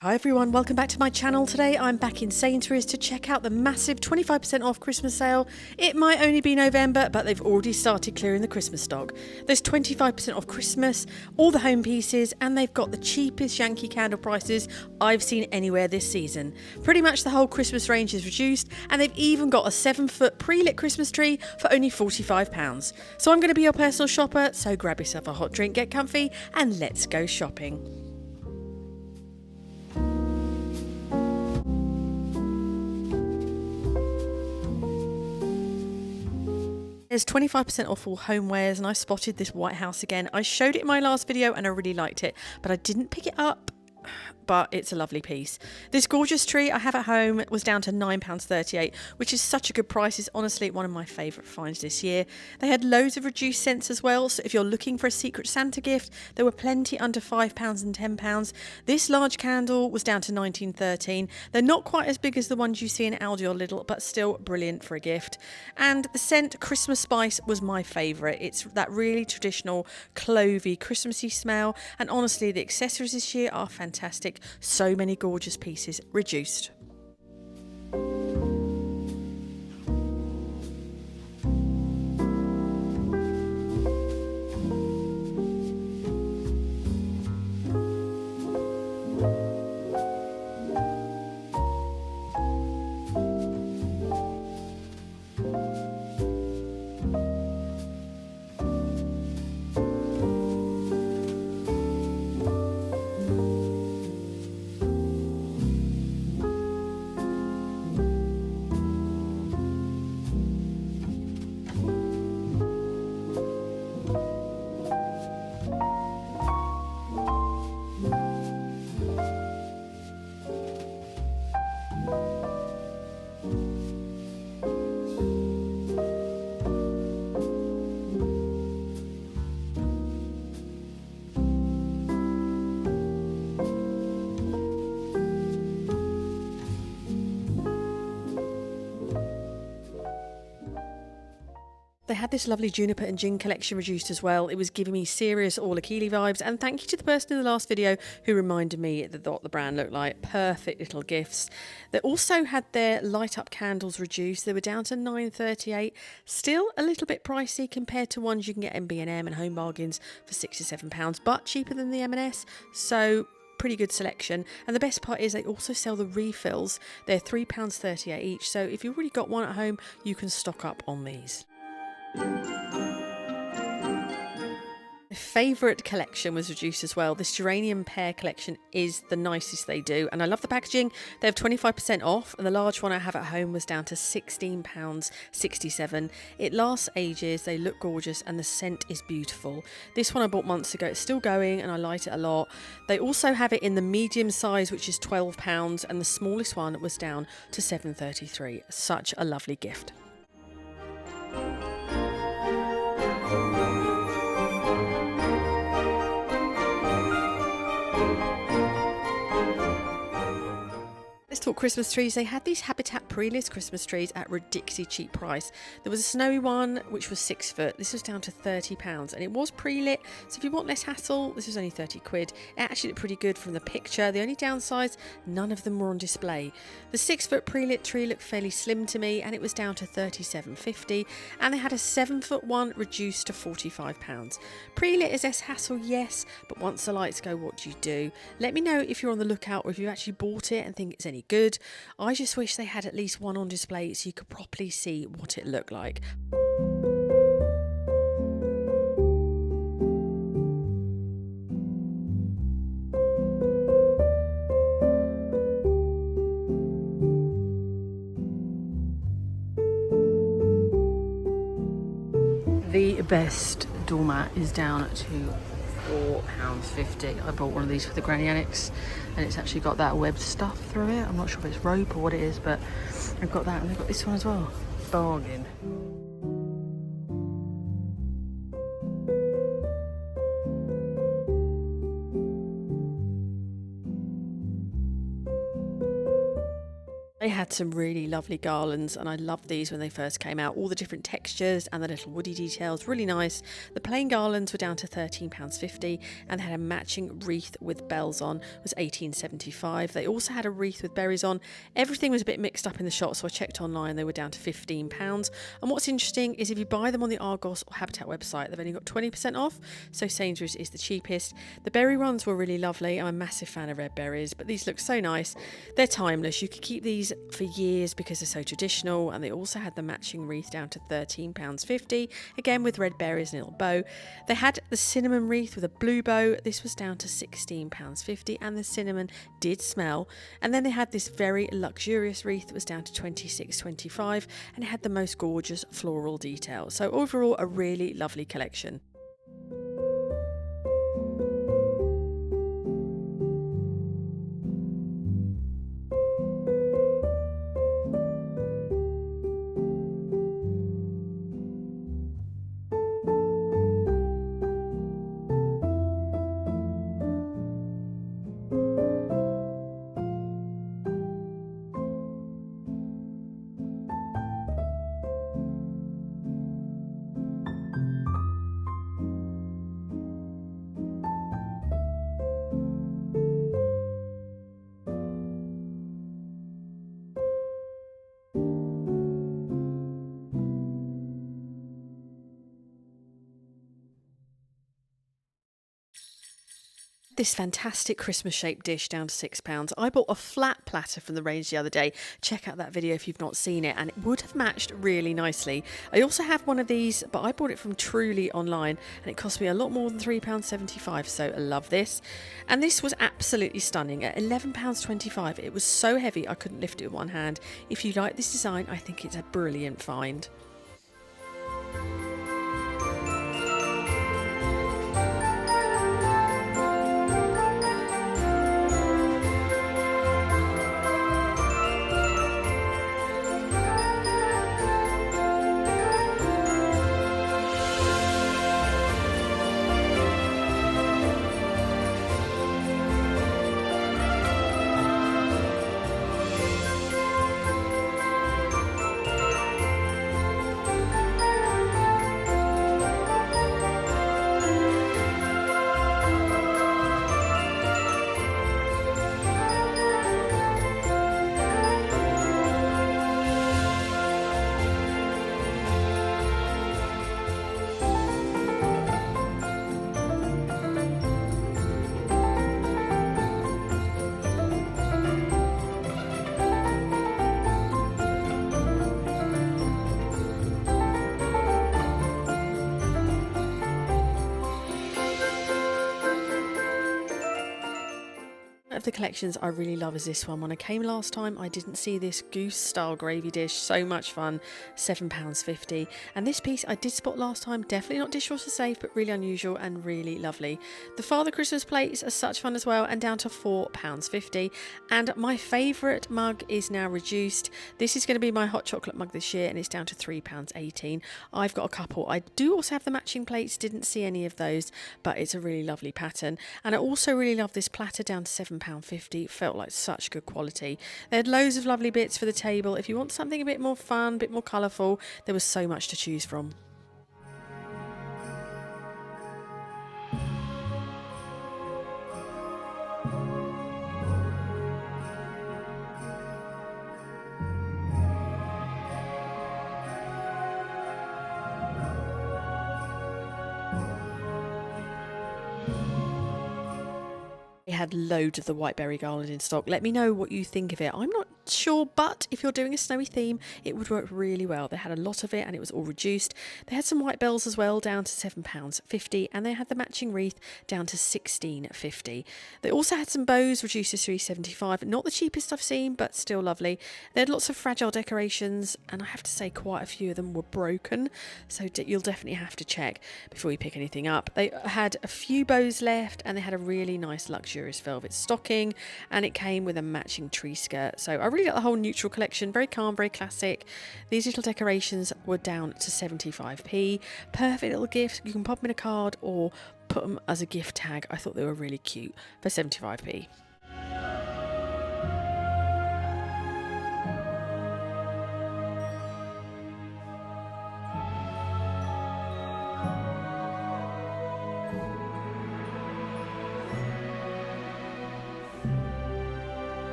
Hi everyone, welcome back to my channel. Today I'm back in Sainsbury'S to check out the massive 25% off Christmas sale. It might only be November, but they've already started clearing the Christmas stock. There's 25% off Christmas, all the home pieces, and they've got the cheapest Yankee candle prices I've seen anywhere this season. Pretty much the whole Christmas range is reduced, and they've even got a 7-foot pre-lit Christmas tree for only £45. So I'm going to be your personal shopper, so grab yourself a hot drink, get comfy, and let's go shopping. There's 25% off all homewares, and I spotted this White House again. I showed it in my last video and I really liked it, but I didn't pick it up. But it's a lovely piece. This gorgeous tree I have at home was down to £9.38, which is such a good price. It's honestly one of my favourite finds this year. They had loads of reduced scents as well, so if you're looking for a secret Santa gift, there were plenty under £5 and £10. This large candle was down to £19.13. They're not quite as big as the ones you see in Aldi or Lidl, but still brilliant for a gift. And the scent Christmas Spice was my favourite. It's that really traditional clovey Christmassy smell, and honestly the accessories this year are fantastic. So many gorgeous pieces reduced. They had this lovely juniper and gin collection reduced as well. It was giving me serious Orla Keeley vibes, and thank you to the person in the last video who reminded me what the brand looked like. Perfect little gifts. They also had their light up candles reduced. They were down to £9.38. Still a little bit pricey compared to ones you can get in B&M and Home Bargains for £67, but cheaper than the M&S. So pretty good selection. And the best part is they also sell the refills. They're £3.38 each. So if you've already got one at home, you can stock up on these. My favourite collection was reduced as well. This geranium pear collection is the nicest they do, and I love the packaging. They have 25% off, and the large one I have at home was down to £16.67. It lasts ages, they look gorgeous, and the scent is beautiful. This one I bought months ago. It's still going and I like it a lot. They also have it in the medium size, which is £12, and the smallest one was down to £7.33. Such a lovely gift. Let's talk Christmas trees. They had these Habitat pre-lit Christmas trees at ridiculously cheap price. There was a snowy one which was 6 foot. This was down to £30, and it was pre-lit, so if you want less hassle, this was only 30 quid. It actually looked pretty good from the picture. The only downside, none of them were on display. The 6-foot pre-lit tree looked fairly slim to me, and it was down to £37.50, and they had a 7-foot one reduced to £45. Pre-lit is less hassle, yes, but once the lights go, what do you do? Let me know if you're on the lookout or if you actually bought it and think it's any good. I just wish they had at least one on display so you could properly see what it looked like. The best doormat is down to £4.50. I bought one of these for the Granny Annex, and it's actually got that web stuff through it. I'm not sure if it's rope or what it is, but I've got that, and I've got this one as well. Bargain. They had some really lovely garlands, and I loved these when they first came out. All the different textures and the little woody details, really nice. The plain garlands were down to £13.50, and they had a matching wreath with bells on, was £18.75. They also had a wreath with berries on. Everything was a bit mixed up in the shop, so I checked online, they were down to £15. And what's interesting is if you buy them on the Argos or Habitat website, they've only got 20% off, so Sainsbury's is the cheapest. The berry ones were really lovely. I'm a massive fan of red berries, but these look so nice. They're timeless. You could keep these for years because they're so traditional, and they also had the matching wreath down to £13.50, again with red berries and a little bow. They had the cinnamon wreath with a blue bow. This was down to £16.50, and the cinnamon did smell. And then they had this very luxurious wreath that was down to £26.25, and it had the most gorgeous floral detail. So overall, a really lovely collection. This fantastic Christmas shaped dish down to £6. I bought a flat platter from the range the other day. Check out that video if you've not seen it, and it would have matched really nicely. I also have one of these, but I bought it from Truly online, and it cost me a lot more than £3.75, so I love this. And this was absolutely stunning at £11.25. It was so heavy I couldn't lift it with one hand. If you like this design, I think it's a brilliant find. Of the collections I really love is this one. When I came last time, I didn't see this goose style gravy dish. So much fun, £7.50. And this piece I did spot last time, definitely not dishwasher safe, but really unusual and really lovely. The Father Christmas plates are such fun as well, and down to £4.50. And my favourite mug is now reduced. This is going to be my hot chocolate mug this year, and it's down to £3.18. I've got a couple. I do also have the matching plates, didn't see any of those, but it's a really lovely pattern. And I also really love this platter down to £7.50. Felt like such good quality. They had loads of lovely bits for the table. If you want something a bit more fun, a bit more colourful, there was so much to choose from. They had loads of the whiteberry garland in stock. Let me know what you think of it. I'm not sure, but if you're doing a snowy theme, it would work really well. They had a lot of it and it was all reduced. They had some white bells as well, down to £7.50, and they had the matching wreath down to £16.50. They also had some bows reduced to £3.75. Not the cheapest I've seen, but still lovely. They had lots of fragile decorations, and I have to say quite a few of them were broken, so you'll definitely have to check before you pick anything up. They had a few bows left, and they had a really nice luxurious velvet stocking, and it came with a matching tree skirt. So I really like the whole neutral collection. Very calm, very classic. These little decorations were down to 75p. Perfect little gift. You can pop them in a card or put them as a gift tag. I thought they were really cute for 75p.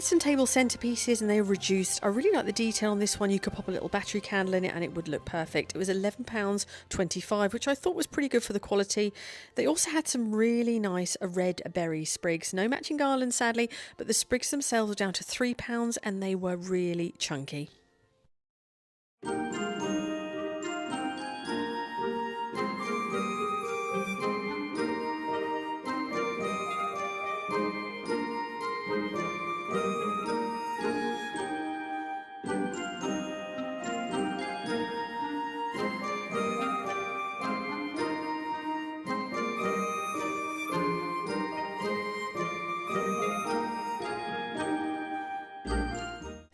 had some table centerpieces and they were reduced. I really like the detail on this one. You could pop a little battery candle in it and it would look perfect. It was £11.25, which I thought was pretty good for the quality. They also had some really nice red berry sprigs. No matching garlands, sadly, but the sprigs themselves were down to £3 and they were really chunky.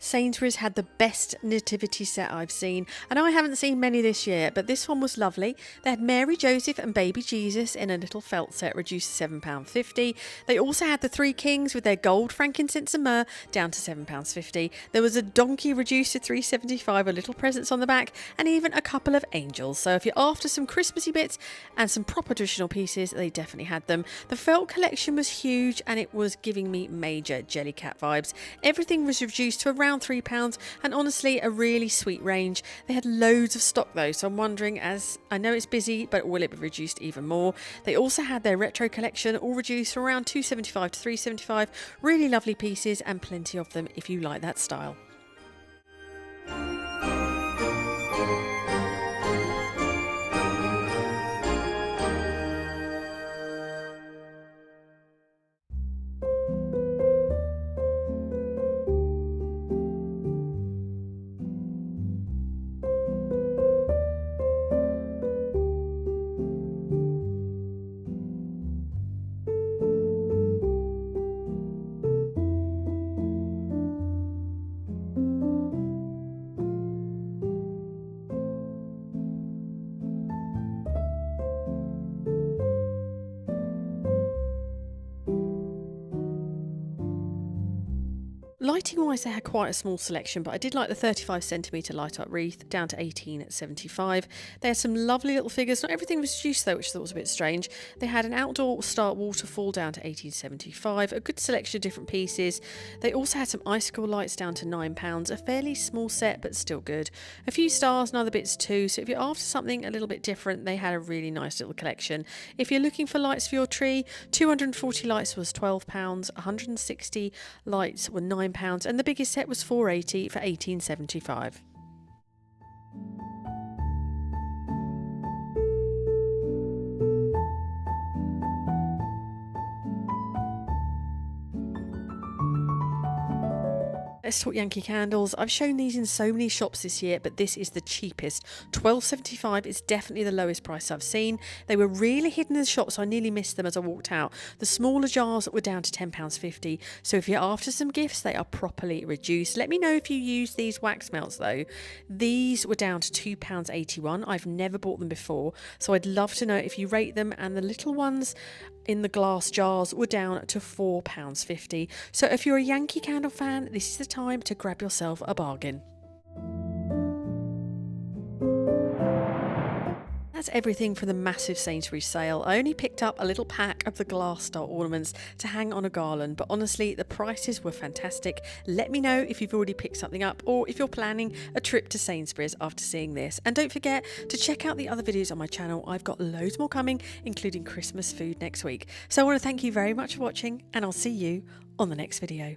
Sainsbury's had the best nativity set I've seen, and I haven't seen many this year, but this one was lovely. They had Mary, Joseph and baby Jesus in a little felt set reduced to £7.50. They also had the three kings with their gold, frankincense and myrrh down to £7.50. There was a donkey reduced to £3.75, a little presents on the back, and even a couple of angels. So if you're after some Christmassy bits and some proper traditional pieces, they definitely had them. The felt collection was huge and it was giving me major Jellycat vibes. Everything was reduced to around £3, and honestly a really sweet range. They had loads of stock though, so I'm wondering, as I know it's busy, but will it be reduced even more? They also had their retro collection all reduced from around £2.75 to £3.75. Really lovely pieces and plenty of them if you like that style. Lighting wise, they had quite a small selection, but I did like the 35cm light up wreath down to £18.75. They had some lovely little figures. Not everything was reduced though, which I thought was a bit strange. They had an outdoor start waterfall down to £18.75, a good selection of different pieces. They also had some icicle lights down to £9, a fairly small set but still good. A few stars and other bits too, so if you're after something a little bit different, they had a really nice little collection. If you're looking for lights for your tree, 240 lights was £12, 160 lights were £9, and the biggest set was £4.80 for £18.75. Let's talk Yankee Candles. I've shown these in so many shops this year, but this is the cheapest. £12.75 is definitely the lowest price I've seen. They were really hidden in the shop, so I nearly missed them as I walked out. The smaller jars were down to £10.50, so if you're after some gifts, they are properly reduced. Let me know if you use these wax melts though. These were down to £2.81. I've never bought them before, so I'd love to know if you rate them, and the little ones in the glass jars were down to £4.50. So if you're a Yankee Candle fan, this is the time to grab yourself a bargain. That's everything for the massive Sainsbury's sale. I only picked up a little pack of the glass star ornaments to hang on a garland, but honestly the prices were fantastic. Let me know if you've already picked something up or if you're planning a trip to Sainsbury's after seeing this. And don't forget to check out the other videos on my channel. I've got loads more coming, including Christmas food next week. So I want to thank you very much for watching, and I'll see you on the next video.